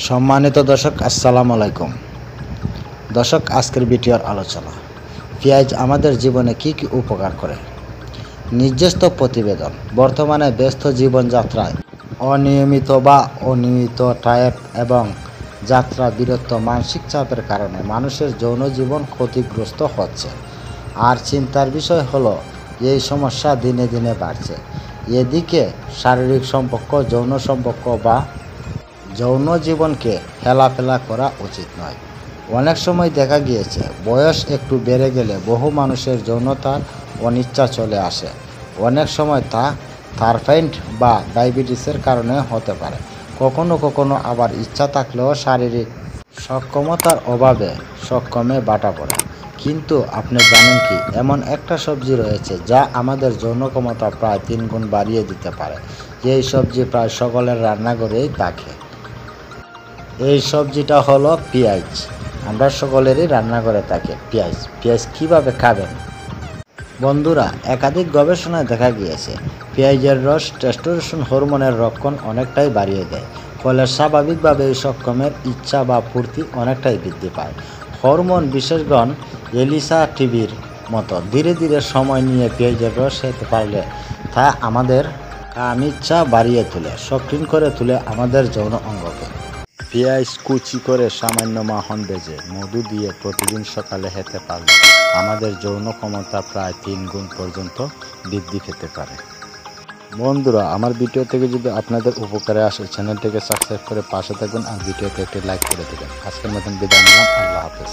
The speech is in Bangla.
সম্মানিত দর্শক আসসালামু আলাইকুম। দর্শক, আজকের ভিডিওর আলোচনা পেঁয়াজ আমাদের জীবনে কি কি উপকার করে। নির্দিষ্ট প্রতিবেদন। বর্তমানে ব্যস্ত জীবনযাত্রায় অনিয়মিত ডায়েট এবং যাত্রা বিরত মানসিক চাপের কারণে মানুষের যৌন জীবন ক্ষতিগ্রস্ত হচ্ছে। আর চিন্তার বিষয় হলো এই সমস্যা দিনে দিনে বাড়ছে। এদিকে শারীরিক সম্পর্ক, যৌন সম্পর্ক বা যৌন জীবনকে হেলাফেলা করা উচিত নয়। অনেক সময় দেখা গিয়েছে বয়স একটু বেড়ে গেলে বহু মানুষের যৌনতার অনিচ্ছা চলে আসে। অনেক সময় তা থাইরয়েড বা ডায়াবেটিসের কারণে হতে পারে। কখনো কখনো আবার ইচ্ছা থাকলেও শারীরিক সক্ষমতার অভাবে সক্ষমে বাটা পড়ে। কিন্তু আপনি জানেন কি, এমন একটা সবজি রয়েছে যা আমাদের যৌন ক্ষমতা প্রায় 3 গুণ বাড়িয়ে দিতে পারে। এই সবজি প্রায় সকলের রান্নাঘরেই থাকে। এই সবজিটা হলো পেঁয়াজ। আমরা সকলেরই রান্নাঘরে থাকে পেঁয়াজ কিভাবে খাবেন? বন্ধুরা, একাধিক গবেষণায় দেখা গিয়েছে পেঁয়াজের রস টেস্টোস্টেরন হরমোনের রক্ষণ অনেকটাই বাড়িয়ে দেয়। ফলে স্বাভাবিকভাবে সক্ষমের ইচ্ছা বা ফুর্তি অনেকটাই বৃদ্ধি পায়। হরমোন বিশেষজ্ঞ এলিসা টিভির মতো ধীরে ধীরে সময় নিয়ে পেঁয়াজের রস খেতে পারলে তা আমাদের কামিচ্ছা বাড়িয়ে তোলে, সক্রিয় করে তোলে আমাদের যৌন অঙ্গকে। পেঁয়াজ কুচি করে সামান্য মাখন ভেজে মধু দিয়ে প্রতিদিন সকালে খেতে পারলে আমাদের যৌন ক্ষমতা প্রায় 3 গুণ পর্যন্ত বৃদ্ধি পেতে পারে। বন্ধুরা, আমার ভিডিও থেকে যদি আপনাদের উপকারে আসে, চ্যানেলটিকে সাবস্ক্রাইব করে পাশে থাকবেন আর ভিডিওতে একটি লাইক করে দেবেন। আজকের মতন বিদায় নিলাম। আল্লাহ হাফেজ।